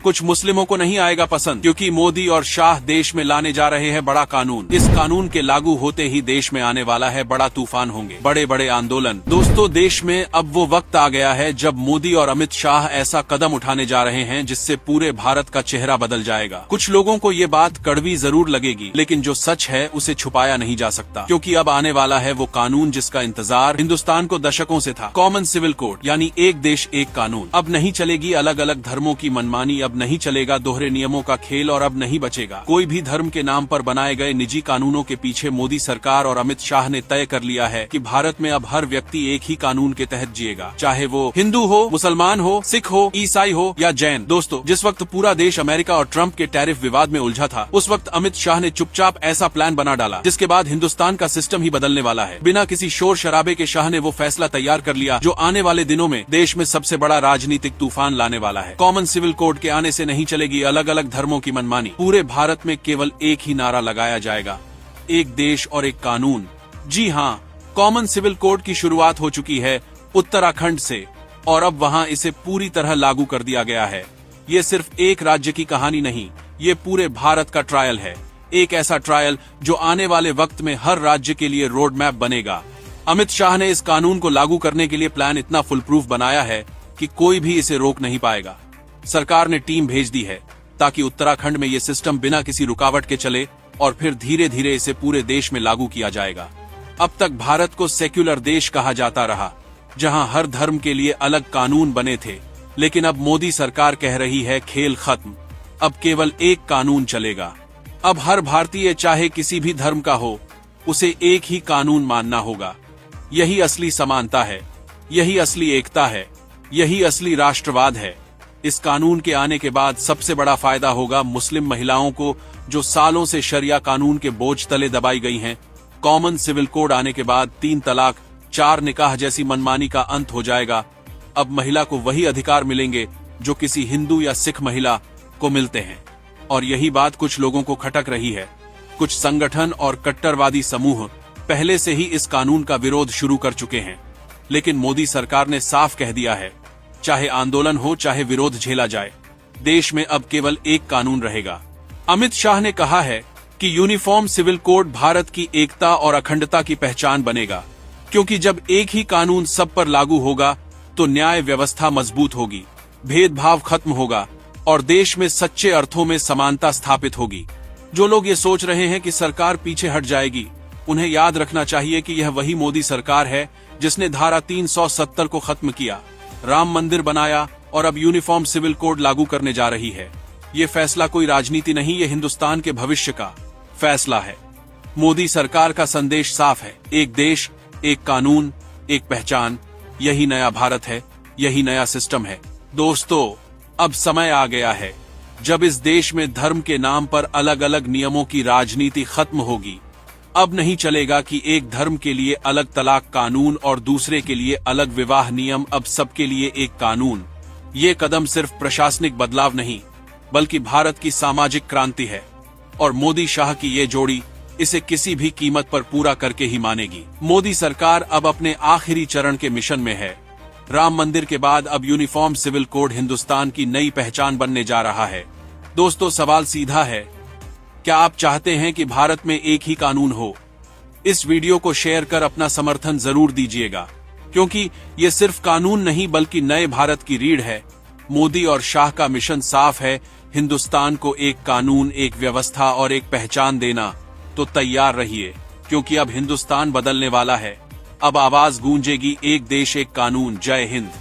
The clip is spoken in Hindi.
कुछ मुस्लिमों को नहीं आएगा पसंद, क्योंकि मोदी और शाह देश में लाने जा रहे हैं बड़ा कानून। इस कानून के लागू होते ही देश में आने वाला है बड़ा तूफान, होंगे बड़े बड़े आंदोलन। दोस्तों, देश में अब वो वक्त आ गया है जब मोदी और अमित शाह ऐसा कदम उठाने जा रहे हैं जिससे पूरे भारत का चेहरा बदल जाएगा। कुछ लोगों को ये बात कड़वी जरूर लगेगी, लेकिन जो सच है उसे छुपाया नहीं जा सकता, क्योंकि अब आने वाला है वो कानून जिसका इंतजार हिंदुस्तान को दशकों से था। कॉमन सिविल कोड, यानी एक देश एक कानून। अब नहीं चलेगी अलग अलग धर्मों की मनमानी, अब नहीं चलेगा दोहरे नियमों का खेल, और अब नहीं बचेगा कोई भी धर्म के नाम पर बनाए गए निजी कानूनों के पीछे। मोदी सरकार और अमित शाह ने तय कर लिया है कि भारत में अब हर व्यक्ति एक ही कानून के तहत जिएगा, चाहे वो हिंदू हो, मुसलमान हो, सिख हो, ईसाई हो या जैन। दोस्तों, जिस वक्त पूरा देश अमेरिका और ट्रंप के टैरिफ विवाद में उलझा था, उस वक्त अमित शाह ने चुपचाप ऐसा प्लान बना डाला जिसके बाद हिंदुस्तान का सिस्टम ही बदलने वाला है। बिना किसी शोर शराबे के शाह ने वो फैसला तैयार कर लिया जो आने वाले दिनों में देश में सबसे बड़ा राजनीतिक तूफान लाने वाला है। कॉमन सिविल कोड के आने से नहीं चलेगी अलग अलग धर्मों की मनमानी। पूरे भारत में केवल एक ही नारा लगाया जाएगा, एक देश और एक कानून। जी हाँ, कॉमन सिविल कोड की शुरुआत हो चुकी है उत्तराखंड से, और अब वहाँ इसे पूरी तरह लागू कर दिया गया है। ये सिर्फ एक राज्य की कहानी नहीं, ये पूरे भारत का ट्रायल है। एक ऐसा ट्रायल जो आने वाले वक्त में हर राज्य के लिए रोड मैप बनेगा। अमित शाह ने इस कानून को लागू करने के लिए प्लान इतना फुल प्रूफ बनाया है कि कोई भी इसे रोक नहीं पाएगा। सरकार ने टीम भेज दी है ताकि उत्तराखंड में ये सिस्टम बिना किसी रुकावट के चले, और फिर धीरे धीरे इसे पूरे देश में लागू किया जाएगा। अब तक भारत को सेक्युलर देश कहा जाता रहा, जहां हर धर्म के लिए अलग कानून बने थे, लेकिन अब मोदी सरकार कह रही है खेल खत्म, अब केवल एक कानून चलेगा। अब हर भारतीय चाहे किसी भी धर्म का हो, उसे एक ही कानून मानना होगा। यही असली समानता है, यही असली एकता है, यही असली राष्ट्रवाद है। इस कानून के आने के बाद सबसे बड़ा फायदा होगा मुस्लिम महिलाओं को, जो सालों से शरिया कानून के बोझ तले दबाई गई हैं। कॉमन सिविल कोड आने के बाद 3 तलाक, 4 निकाह जैसी मनमानी का अंत हो जाएगा। अब महिला को वही अधिकार मिलेंगे जो किसी हिंदू या सिख महिला को मिलते हैं। और यही बात कुछ लोगों को खटक रही है। कुछ संगठन और कट्टरवादी समूह पहले से ही इस कानून का विरोध शुरू कर चुके हैं, लेकिन मोदी सरकार ने साफ कह दिया है, चाहे आंदोलन हो चाहे विरोध झेला जाए, देश में अब केवल एक कानून रहेगा। अमित शाह ने कहा है कि यूनिफॉर्म सिविल कोड भारत की एकता और अखंडता की पहचान बनेगा, क्योंकि जब एक ही कानून सब पर लागू होगा तो न्याय व्यवस्था मजबूत होगी, भेदभाव खत्म होगा और देश में सच्चे अर्थों में समानता स्थापित होगी। जो लोग ये सोच रहे हैं कि सरकार पीछे हट जाएगी, उन्हें याद रखना चाहिए कि यह वही मोदी सरकार है जिसने धारा 370 को खत्म किया, राम मंदिर बनाया और अब यूनिफॉर्म सिविल कोड लागू करने जा रही है। ये फैसला कोई राजनीति नहीं, ये हिंदुस्तान के भविष्य का फैसला है। मोदी सरकार का संदेश साफ है, एक देश, एक कानून, एक पहचान। यही नया भारत है, यही नया सिस्टम है। दोस्तों, अब समय आ गया है जब इस देश में धर्म के नाम पर अलग अलग नियमों की राजनीति खत्म होगी। अब नहीं चलेगा कि एक धर्म के लिए अलग तलाक कानून और दूसरे के लिए अलग विवाह नियम, अब सबके लिए एक कानून। ये कदम सिर्फ प्रशासनिक बदलाव नहीं, बल्कि भारत की सामाजिक क्रांति है, और मोदी शाह की ये जोड़ी इसे किसी भी कीमत पर पूरा करके ही मानेगी। मोदी सरकार अब अपने आखिरी चरण के मिशन में है। राम मंदिर के बाद अब यूनिफॉर्म सिविल कोड हिंदुस्तान की नई पहचान बनने जा रहा है। दोस्तों, सवाल सीधा है, क्या आप चाहते हैं कि भारत में एक ही कानून हो? इस वीडियो को शेयर कर अपना समर्थन जरूर दीजिएगा, क्योंकि ये सिर्फ कानून नहीं बल्कि नए भारत की रीढ़ है। मोदी और शाह का मिशन साफ है, हिंदुस्तान को एक कानून, एक व्यवस्था और एक पहचान देना। तो तैयार रहिए, क्योंकि अब हिंदुस्तान बदलने वाला है। अब आवाज गूंजेगी, एक देश एक कानून। जय हिंद।